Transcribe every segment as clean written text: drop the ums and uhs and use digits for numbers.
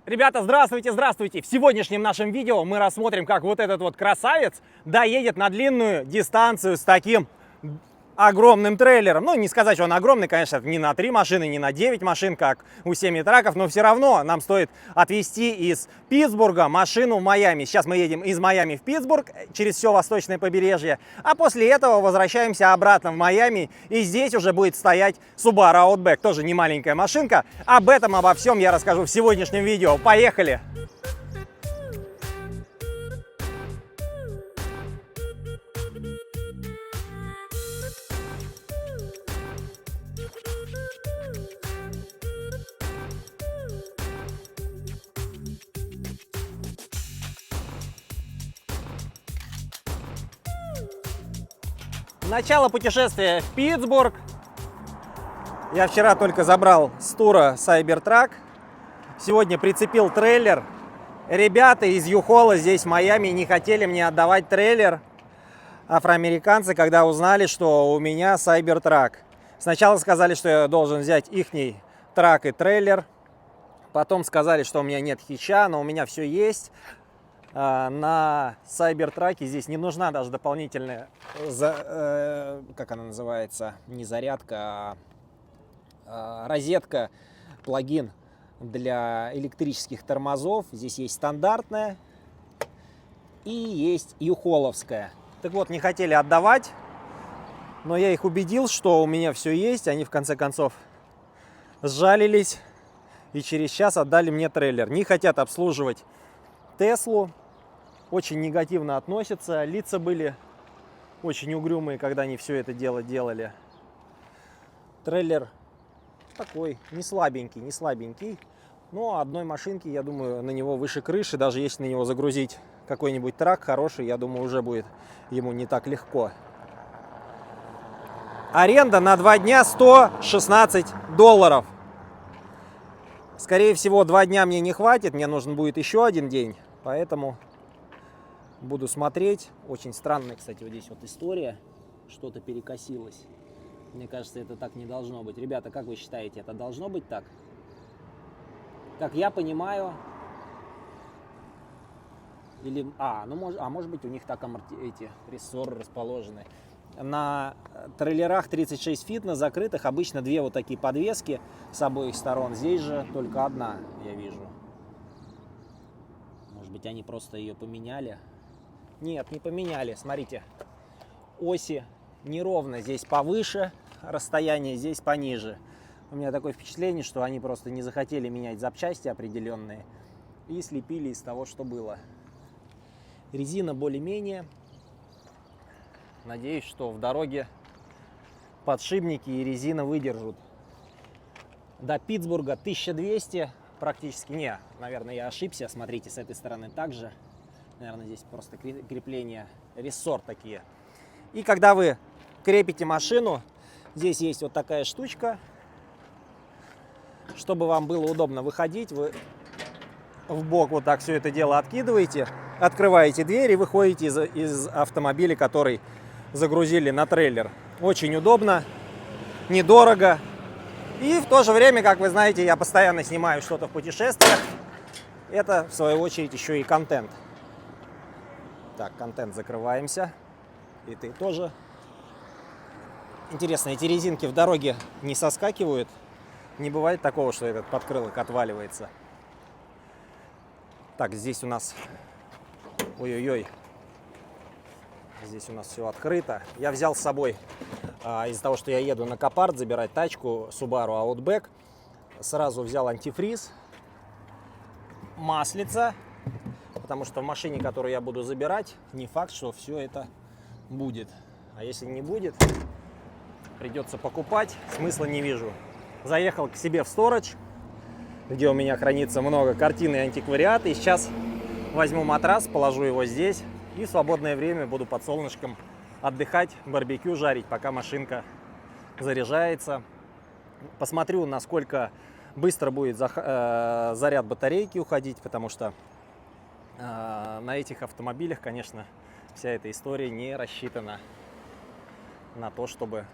Ребята, здравствуйте, здравствуйте! В сегодняшнем нашем видео мы рассмотрим, как вот этот вот красавец доедет на длинную дистанцию с таким огромным трейлером. Ну, не сказать, что он огромный, конечно, не на 3 машины, не на 9 машин, как у семитраков, но все равно нам стоит отвезти из Питтсбурга машину в Майами. Сейчас мы едем из Майами в Питтсбург, через все восточное побережье, а после этого возвращаемся обратно в Майами, и здесь уже будет стоять Subaru Outback, тоже не маленькая машинка. Об этом, обо всем я расскажу в сегодняшнем видео. Поехали! Начало путешествия в Питтсбург. Я вчера только забрал с тура Cybertruck. Сегодня прицепил трейлер. Ребята из U-Haul здесь в Майами не хотели мне отдавать трейлер. Афроамериканцы, когда узнали, что у меня Cybertruck. Сначала сказали, что я должен взять ихний трак и трейлер. Потом сказали, что у меня нет хитча, но у меня все есть. На Cybertruck здесь не нужна даже дополнительная, как она называется, не зарядка, а розетка, плагин для электрических тормозов. Здесь есть стандартная и есть U-Haul-овская. Так вот, не хотели отдавать, но я их убедил, что у меня все есть. Они в конце концов сжалились и через час отдали мне трейлер. Не хотят обслуживать Теслу, очень негативно относятся, лица были очень угрюмые, когда они все это дело делали. Трейлер такой, не слабенький, но одной машинки, я думаю, на него выше крыши, даже если на него загрузить какой-нибудь трак хороший, я думаю, уже будет ему не так легко. Аренда на 2 дня $116. Скорее всего, 2 дня мне не хватит, мне нужен будет еще 1 день. Поэтому буду смотреть. Очень странная, кстати, вот здесь вот история. Что-то перекосилось. Мне кажется, это так не должно быть. Ребята, как вы считаете, это должно быть так? Как я понимаю... Или... может быть, у них так эти рессоры расположены. На трейлерах 36 фит, на закрытых, обычно 2 вот такие подвески с обоих сторон. Здесь же только одна, я вижу. Может быть, они просто ее поменяли? Нет, не поменяли. Смотрите, оси неровно. Здесь повыше расстояние, здесь пониже. У меня такое впечатление, что они просто не захотели менять запчасти определенные и слепили из того, что было. Резина более-менее. Надеюсь, что в дороге подшипники и резина выдержат. До Питтсбурга 1200. Практически не, наверное, я ошибся. Смотрите, с этой стороны также. Наверное, здесь просто крепление, рессор такие. И когда вы крепите машину, здесь есть вот такая штучка. Чтобы вам было удобно выходить, вы в бок вот так все это дело откидываете, открываете дверь и выходите из автомобиля, который загрузили на трейлер. Очень удобно, недорого. И в то же время, как вы знаете, я постоянно снимаю что-то в путешествиях. Это, в свою очередь, еще и контент. Так, контент закрываемся. И ты тоже. Интересно, эти резинки в дороге не соскакивают? Не бывает такого, что этот подкрылок отваливается? Так, здесь у нас... Ой-ой-ой. Здесь у нас все открыто. Я взял с собой... Из-за того, что я еду на Копард забирать тачку Subaru Outback, сразу взял антифриз, маслица, потому что в машине, которую я буду забирать, не факт, что все это будет. А если не будет, придется покупать, смысла не вижу. Заехал к себе в сторидж, где у меня хранится много картин и антиквариат, и сейчас возьму матрас, положу его здесь и в свободное время буду под солнышком отдыхать, барбекю жарить, пока машинка заряжается. Посмотрю, насколько быстро будет заряд батарейки уходить, потому что на этих автомобилях, конечно, вся эта история не рассчитана на то, чтобы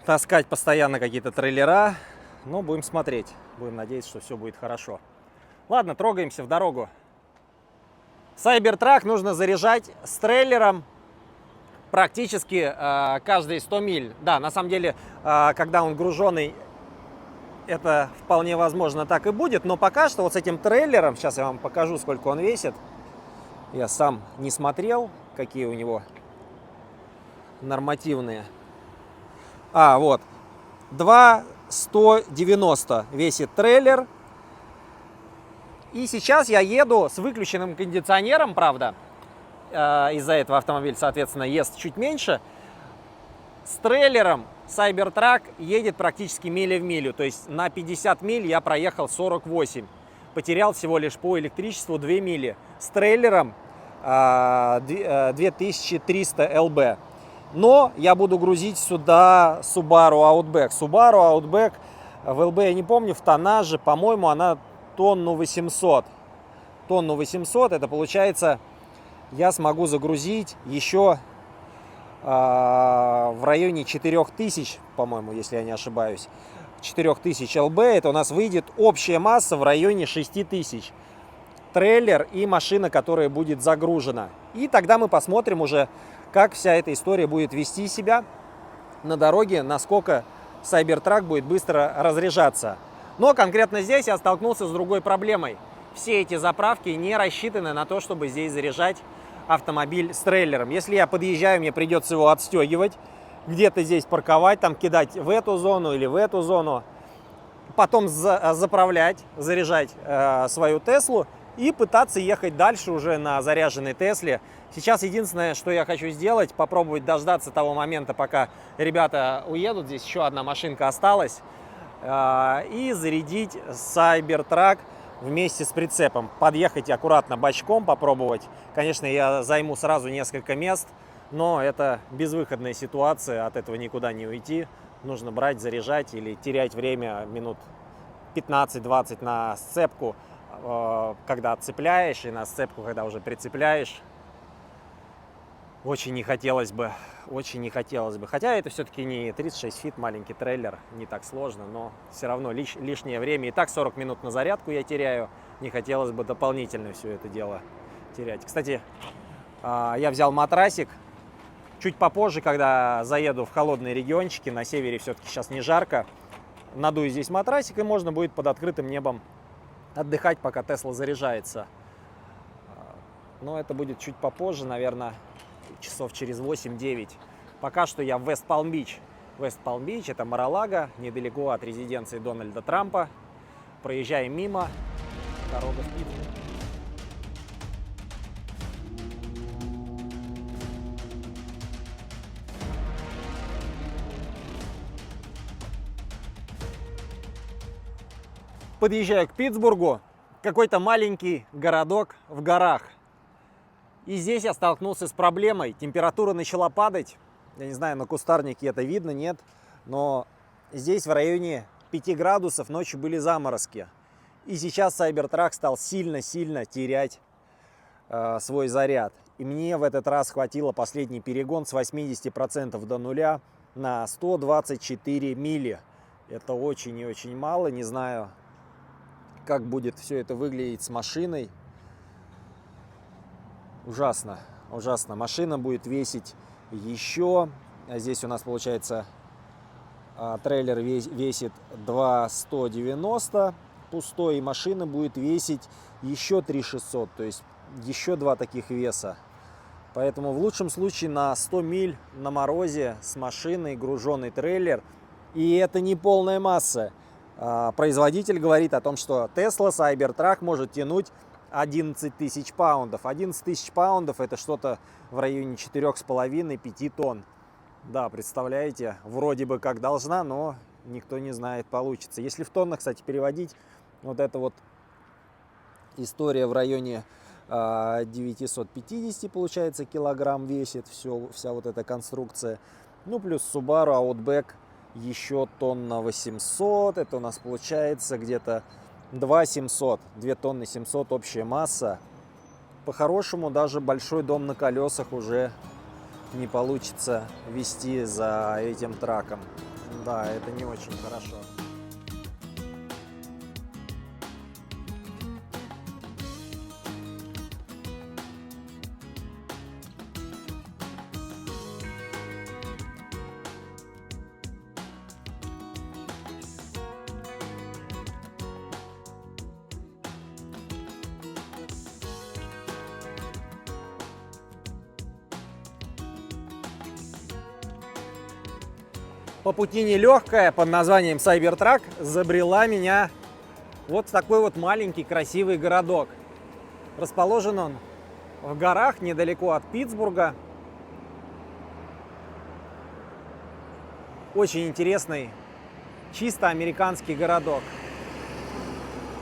таскать постоянно какие-то трейлера, Но будем смотреть. Будем надеяться, что все будет хорошо. Ладно, трогаемся в дорогу. Cybertruck нужно заряжать с трейлером практически каждые 100 миль. Да, на самом деле, когда он груженный, это вполне возможно так и будет. Но пока что вот с этим трейлером, сейчас я вам покажу, сколько он весит. Я сам не смотрел, какие у него нормативные. Вот. 2,190 весит трейлер. И сейчас я еду с выключенным кондиционером, правда. Из-за этого автомобиль, соответственно, ест чуть меньше. С трейлером Cybertruck едет практически миля в милю. То есть на 50 миль я проехал 48. Потерял всего лишь по электричеству 2 мили. С трейлером 2300 ЛБ. Но я буду грузить сюда Subaru Outback. Subaru Outback в ЛБ я не помню, в тоннаже, по-моему, она тонну 800. Тонну 800, это получается, я смогу загрузить еще в районе 4000, по-моему, если я не ошибаюсь. 4000 ЛБ, это у нас выйдет общая масса в районе 6000. Трейлер и машина, которая будет загружена. И тогда мы посмотрим уже, как вся эта история будет вести себя на дороге, насколько Cybertruck будет быстро разряжаться. Но конкретно здесь я столкнулся с другой проблемой. Все эти заправки не рассчитаны на то, чтобы здесь заряжать автомобиль с трейлером. Если я подъезжаю, мне придется его отстегивать, где-то здесь парковать, там кидать в эту зону или в эту зону, потом заправлять, заряжать свою Теслу и пытаться ехать дальше уже на заряженной Тесле. Сейчас единственное, что я хочу сделать, попробовать дождаться того момента, пока ребята уедут, здесь еще одна машинка осталась, и зарядить Cybertruck вместе с прицепом. Подъехать аккуратно бочком, попробовать. Конечно, я займу сразу несколько мест, но это безвыходная ситуация, от этого никуда не уйти. Нужно брать, заряжать или терять время минут 15-20 на сцепку, когда отцепляешь, и на сцепку, когда уже прицепляешь. Очень не хотелось бы, очень не хотелось бы. Хотя это все-таки не 36 фит, маленький трейлер, не так сложно, но все равно лишнее время. И так 40 минут на зарядку я теряю, не хотелось бы дополнительно все это дело терять. Кстати, я взял матрасик. Чуть попозже, когда заеду в холодные региончики, на севере все-таки сейчас не жарко, надую здесь матрасик, и можно будет под открытым небом отдыхать, пока Тесла заряжается. Но это будет чуть попозже, наверное, часов через 8-9. Пока что я в Вест-Палм-Бич. Вест-Палм-Бич — это Мар-а-Лаго, недалеко от резиденции Дональда Трампа. Проезжаем мимо, дорога в Питер. Подъезжаю к Питтсбургу, какой-то маленький городок в горах. И здесь я столкнулся с проблемой. Температура начала падать. Я не знаю, на кустарнике это видно, нет. Но здесь в районе 5 градусов ночью были заморозки. И сейчас Cybertruck стал сильно-сильно терять свой заряд. И мне в этот раз хватило последний перегон с 80% до нуля на 124 мили. Это очень и очень мало. Не знаю, как будет все это выглядеть с машиной. Ужасно, ужасно. Машина будет весить еще. Здесь у нас получается трейлер весит 2,190 пустой, и машина будет весить еще 3,600, то есть еще два таких веса. Поэтому в лучшем случае на 100 миль на морозе с машиной груженный трейлер, и это не полная масса. Производитель говорит о том, что Tesla Cybertruck может тянуть 11 тысяч паундов. 11 тысяч паундов — это что-то в районе 4,5-5 тонн. Да, представляете, вроде бы как должна, но никто не знает, получится. Если в тоннах, кстати, переводить, вот эта вот история в районе 950, получается, килограмм весит вся вот эта конструкция. Ну, плюс Subaru Outback еще тонна 800. Это у нас получается где-то 2,700, 2 тонны 700 общая масса. По-хорошему, даже большой дом на колесах уже не получится вести за этим траком. Да, это не очень хорошо. по пути нелегкая под названием Cybertruck забрела меня вот в такой вот маленький красивый городок. Расположен он в горах недалеко от Питтсбурга. Очень интересный, чисто американский городок.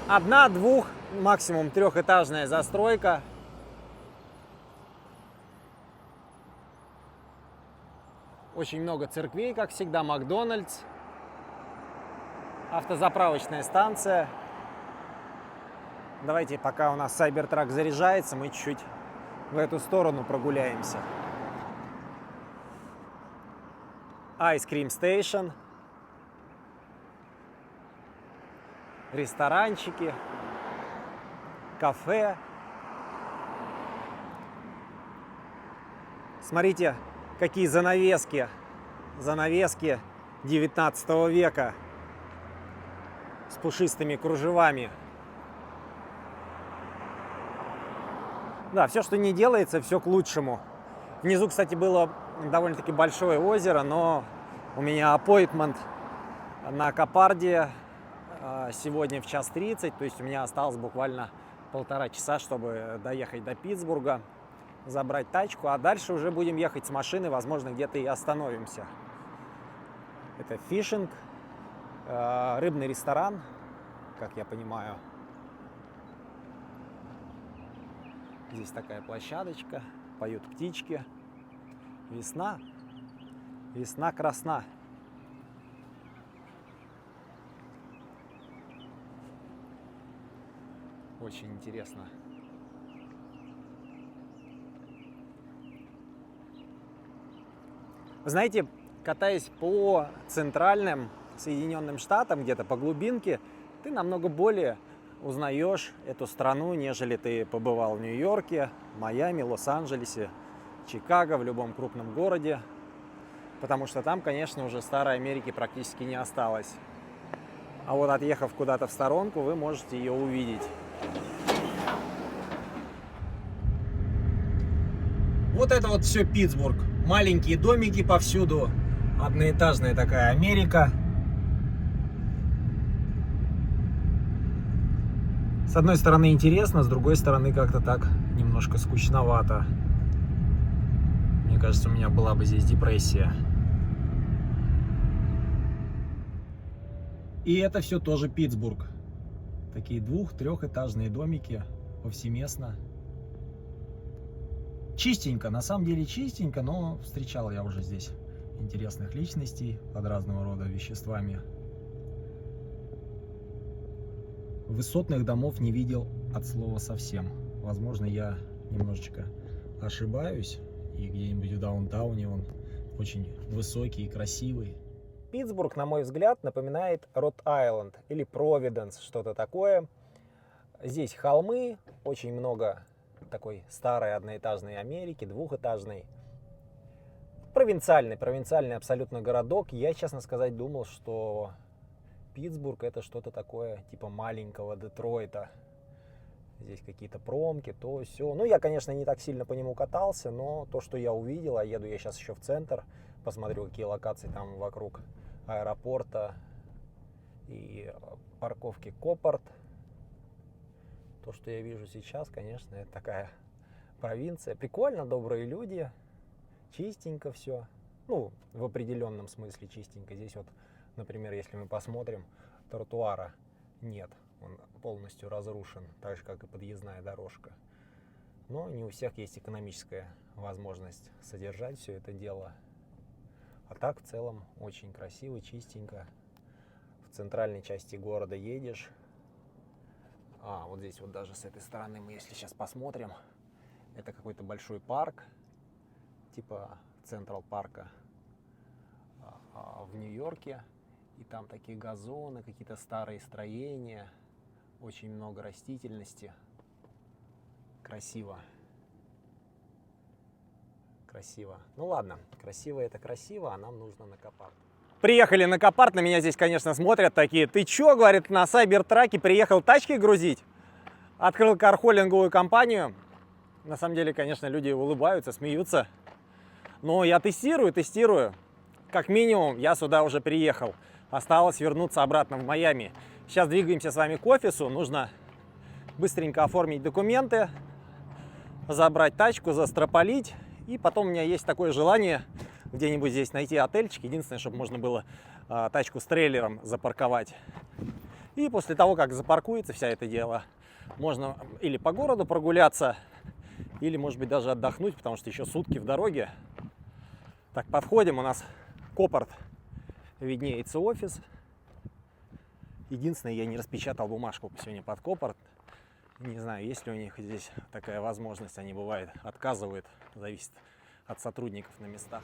Одна, двух, максимум трехэтажная застройка. Очень много церквей, как всегда, Макдональдс, автозаправочная станция. Давайте, пока у нас Cybertruck заряжается, мы чуть-чуть в эту сторону прогуляемся. Ice Cream Station. Ресторанчики. Кафе. Смотрите, какие занавески. Занавески 19 века с пушистыми кружевами. Да, все, что не делается, все к лучшему. Внизу, кстати, было довольно-таки большое озеро, но у меня аппоинтмент на Копарде сегодня в 1:30, то есть у меня осталось буквально 1,5 часа, чтобы доехать до Питтсбурга, забрать тачку, а дальше уже будем ехать с машины, возможно, где-то и остановимся. Это фишинг, рыбный ресторан, как я понимаю. Здесь такая площадочка, поют птички. Весна, весна красна. Очень интересно. Знаете, катаясь по центральным Соединенным Штатам, где-то по глубинке, ты намного более узнаешь эту страну, нежели ты побывал в Нью-Йорке, Майами, Лос-Анджелесе, Чикаго, в любом крупном городе. Потому что там, конечно, уже старой Америки практически не осталось. А вот отъехав куда-то в сторонку, вы можете ее увидеть. Вот это вот все Питтсбург. Маленькие домики повсюду. Одноэтажная такая Америка. С одной стороны интересно, с другой стороны как-то так немножко скучновато. Мне кажется, у меня была бы здесь депрессия. И это все тоже Питтсбург. Такие 2-3-этажные домики повсеместно. Чистенько, на самом деле чистенько, но встречал я уже здесь интересных личностей под разного рода веществами. Высотных домов не видел от слова совсем. Возможно, я немножечко ошибаюсь, и где-нибудь в даунтауне он очень высокий и красивый. Питтсбург, на мой взгляд, напоминает Род-Айленд или Провиденс, что-то такое. Здесь холмы, очень много такой старой одноэтажной Америки, двухэтажной. Провинциальный абсолютно городок. Я, честно сказать, думал, что Питтсбург это что-то такое типа маленького Детройта. Здесь какие-то промки, то все. Ну, я, конечно, не так сильно по нему катался, но то, что я увидел, а еду я сейчас еще в центр, посмотрю, какие локации там вокруг аэропорта и парковки Копард. То, что я вижу сейчас, конечно, это такая провинция. Прикольно, добрые люди, чистенько все. Ну, в определенном смысле чистенько. Здесь вот, например, если мы посмотрим, тротуара нет. Он полностью разрушен, так же, как и подъездная дорожка. Но не у всех есть экономическая возможность содержать все это дело. А так, в целом, очень красиво, чистенько. В центральной части города едешь. Вот здесь вот даже с этой стороны мы, если сейчас посмотрим, это какой-то большой парк, типа Централ парка в Нью-Йорке. И там такие газоны, какие-то старые строения, очень много растительности. Красиво. Красиво. Ну ладно, красиво это красиво, а нам нужно на Копард. Приехали на Копард, на меня здесь, конечно, смотрят такие: ты чё, говорит, на Сайбертраке приехал тачки грузить? Открыл кархолинговую компанию. На самом деле, конечно, люди улыбаются, смеются. Но я тестирую. как минимум я сюда уже приехал. Осталось вернуться обратно в Майами. Сейчас двигаемся с вами к офису. Нужно быстренько оформить документы, забрать тачку, застрополить. И потом у меня есть такое желание где-нибудь здесь найти отельчик. Единственное, чтобы можно было тачку с трейлером запарковать. И после того, как запаркуется вся это дело, можно или по городу прогуляться, или, может быть, даже отдохнуть, потому что еще сутки в дороге. Так, подходим, у нас Копарт, виднеется офис. Единственное, я не распечатал бумажку сегодня под Копарт. Не знаю, есть ли у них здесь такая возможность, они бывает отказывают, зависит от сотрудников на местах.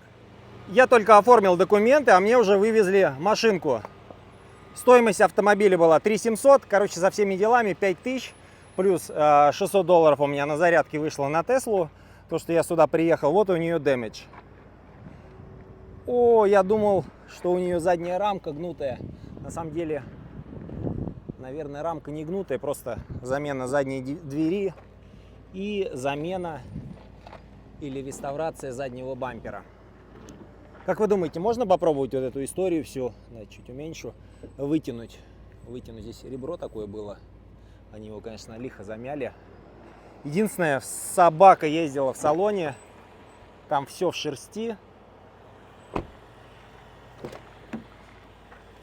Я только оформил документы, а мне уже вывезли машинку. Стоимость автомобиля была 3700, короче, со всеми делами 5000, плюс $600 у меня на зарядке вышло на Теслу, то, что я сюда приехал. Вот у нее damage. О, я думал, что у нее задняя рамка гнутая. На самом деле, наверное, рамка не гнутая, просто замена задней двери и замена или реставрация заднего бампера. Как вы думаете, можно попробовать вот эту историю всю, да, чуть уменьшу, вытянуть? Вытянуть здесь ребро такое было. Они его, конечно, лихо замяли. Единственное, собака ездила в салоне, там все в шерсти.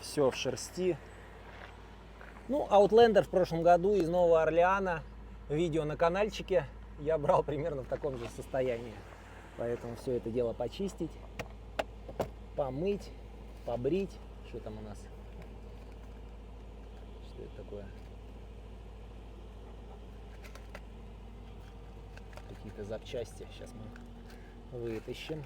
Все в шерсти. Ну, Outlander в прошлом году из Нового Орлеана, видео на канальчике, я брал примерно в таком же состоянии. Поэтому все это дело почистить, помыть, побрить. Что там у нас? Что это такое? Какие-то запчасти. Сейчас мы вытащим.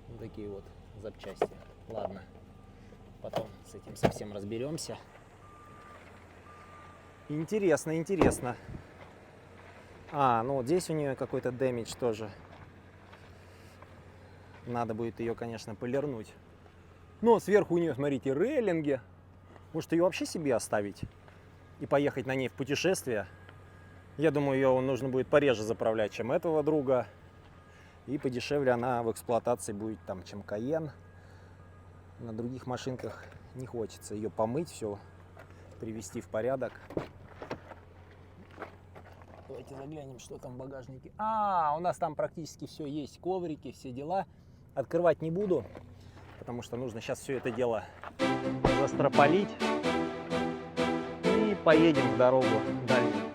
Вот такие вот запчасти. Ладно, потом с этим совсем разберемся. Интересно, интересно. Ну вот здесь у нее какой-то дэмидж тоже. Надо будет ее, конечно, полирнуть. Но сверху у нее, смотрите, рейлинги. Может, ее вообще себе оставить и поехать на ней в путешествие? Я думаю, ее нужно будет пореже заправлять, чем этого друга. И подешевле она в эксплуатации будет, там, чем Cayenne. На других машинках не хочется ее помыть, все привести в порядок. Давайте заглянем, что там в багажнике. У нас там практически все есть, коврики, все дела. Открывать не буду, потому что нужно сейчас все это дело застрополить. И поедем в дорогу дальше.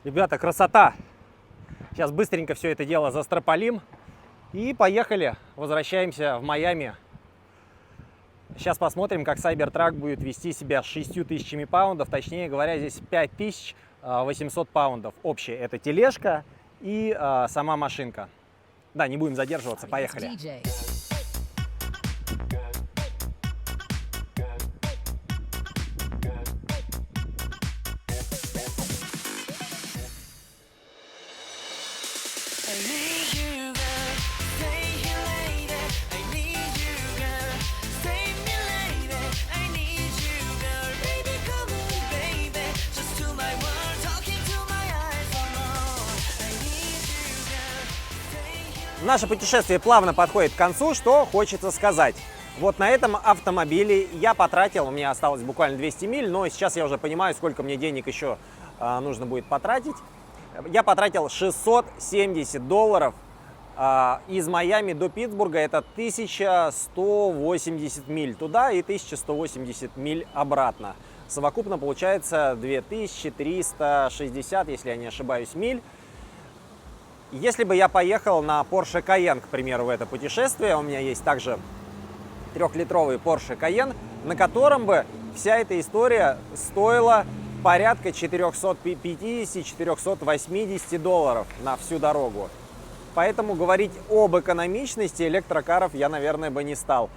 Ребята, красота! Сейчас быстренько все это дело застрополим и поехали. Возвращаемся в Майами. Сейчас посмотрим, как Cybertruck будет вести себя с 6000 паундов. Точнее говоря, здесь 5800 паундов. Общая это тележка и сама машинка. Да, не будем задерживаться, поехали. Наше путешествие плавно подходит к концу, что хочется сказать. Вот на этом автомобиле я потратил, у меня осталось буквально 200 миль, но сейчас я уже понимаю, сколько мне денег еще нужно будет потратить. Я потратил $670 из Майами до Питтсбурга, это 1180 миль туда и 1180 миль обратно. Совокупно получается 2360, если я не ошибаюсь, миль. Если бы я поехал на Porsche Cayenne, к примеру, в это путешествие, у меня есть также 3-литровый Porsche Cayenne, на котором бы вся эта история стоила порядка $450-480 на всю дорогу. Поэтому говорить об экономичности электрокаров я, наверное, бы не стал.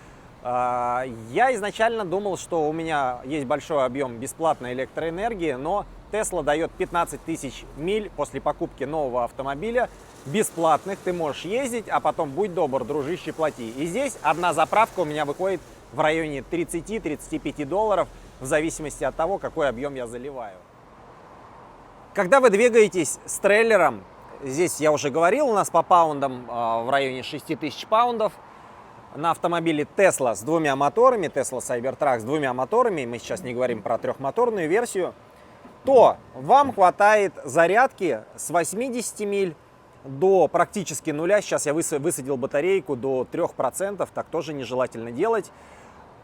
Я изначально думал, что у меня есть большой объем бесплатной электроэнергии, но Tesla дает 15 тысяч миль после покупки нового автомобиля бесплатных. Ты можешь ездить, а потом, будь добр, дружище, плати. И здесь одна заправка у меня выходит в районе $30-35, в зависимости от того, какой объем я заливаю. Когда вы двигаетесь с трейлером, здесь я уже говорил, у нас по паундам в районе 6000 паундов. На автомобиле Tesla с двумя моторами, Tesla Cybertruck с двумя моторами, мы сейчас не говорим про трехмоторную версию, то вам хватает зарядки с 80 миль до практически нуля. Сейчас я высадил батарейку до 3%, так тоже нежелательно делать.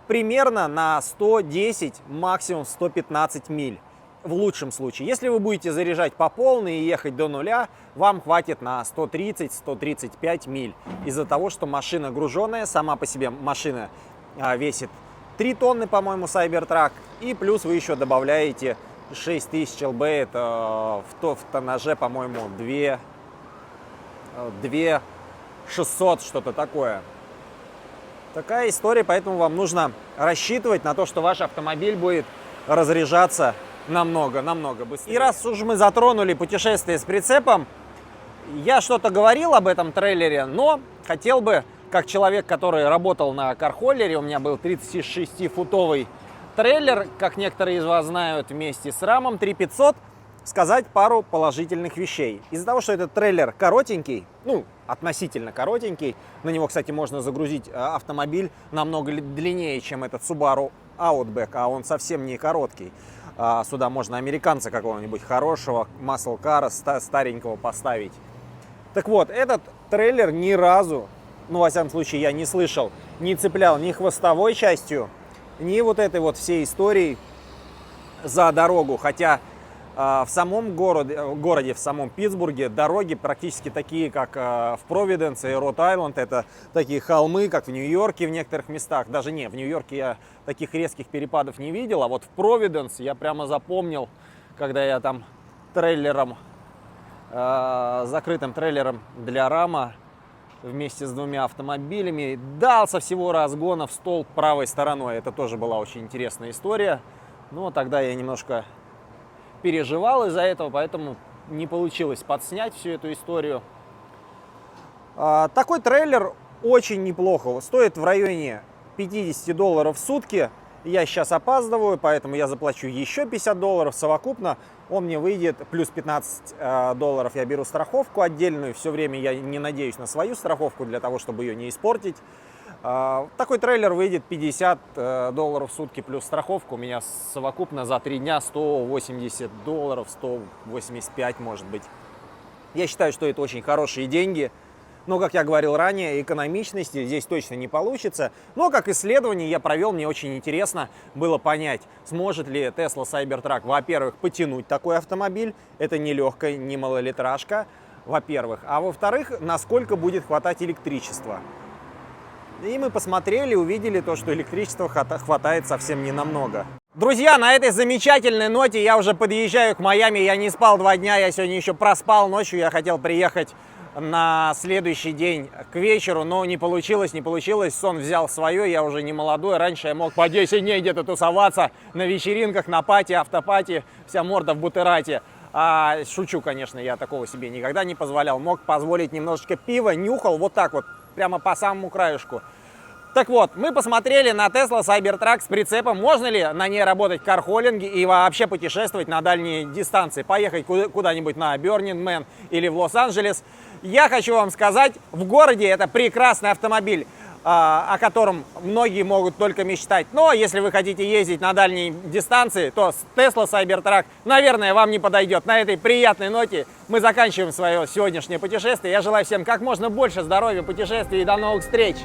Примерно на 110, максимум 115 миль. В лучшем случае. Если вы будете заряжать по полной и ехать до нуля, вам хватит на 130-135 миль. Из-за того, что машина груженная, сама по себе машина весит 3 тонны, по-моему, Cybertruck. И плюс вы еще добавляете 6000 лб, это в тоннаже, по-моему, 2600, что-то такое. Такая история, поэтому вам нужно рассчитывать на то, что ваш автомобиль будет разряжаться намного быстрее. И раз уж мы затронули путешествие с прицепом, я что-то говорил об этом трейлере, но хотел бы, как человек, который работал на кархоллере, у меня был 36-футовый трейлер, как некоторые из вас знают, вместе с рамом 3500, сказать пару положительных вещей. Из-за того, что этот трейлер коротенький, ну, относительно коротенький, на него, кстати, можно загрузить автомобиль намного длиннее, чем этот Subaru Outback, а он совсем не короткий. Сюда можно американца какого-нибудь хорошего, маслкара старенького поставить. Так вот, этот трейлер ни разу, ну, во всяком случае, я не слышал, не цеплял ни хвостовой частью, ни вот этой вот всей историей за дорогу. Хотя в самом городе, в самом Питтсбурге, дороги практически такие, как в Провиденс и Род-Айленд. Это такие холмы, как в Нью-Йорке в некоторых местах. Даже не, в Нью-Йорке я таких резких перепадов не видел. А вот в Провиденс я прямо запомнил, когда я там трейлером, закрытым трейлером для рама вместе с двумя автомобилями дал со всего разгона в столб правой стороной. Это тоже была очень интересная история. Но тогда я немножко переживал из-за этого, поэтому не получилось подснять всю эту историю. Такой трейлер очень неплохо. Стоит в районе $50 в сутки. Я сейчас опаздываю, поэтому я заплачу еще $50 совокупно. Он мне выйдет плюс $15. Я беру страховку отдельную. Все время я не надеюсь на свою страховку для того, чтобы ее не испортить. Такой трейлер выйдет $50 в сутки плюс страховку. У меня совокупно за 3 дня $180, 185 может быть. Я считаю, что это очень хорошие деньги. Но, как я говорил ранее, экономичности здесь точно не получится. Но как исследование я провел, мне очень интересно было понять, сможет ли Tesla Cybertruck, во-первых, потянуть такой автомобиль. Это не легкая, не малолитражка, во-первых. А во-вторых, насколько будет хватать электричества. И мы посмотрели, увидели то, что электричества хватает совсем ненамного. Друзья, на этой замечательной ноте я уже подъезжаю к Майами. Я не спал 2 дня, я сегодня еще проспал ночью. Я хотел приехать на следующий день к вечеру, но не получилось. Сон взял свое, я уже не молодой. Раньше я мог по 10 дней где-то тусоваться на вечеринках, на пати, автопати, вся морда в бутерате. Шучу, конечно, я такого себе никогда не позволял. Мог позволить немножечко пива, нюхал вот так вот, прямо по самому краешку. Так вот, мы посмотрели на Tesla Cybertruck с прицепом. Можно ли на ней работать в кархоллинге и вообще путешествовать на дальние дистанции? Поехать куда-нибудь на Burning Man или в Лос-Анджелес. Я хочу вам сказать, в городе это прекрасный автомобиль, о котором многие могут только мечтать. Но если вы хотите ездить на дальние дистанции, то Tesla Cybertruck, наверное, вам не подойдет. На этой приятной ноте мы заканчиваем свое сегодняшнее путешествие. Я желаю всем как можно больше здоровья, путешествий и до новых встреч!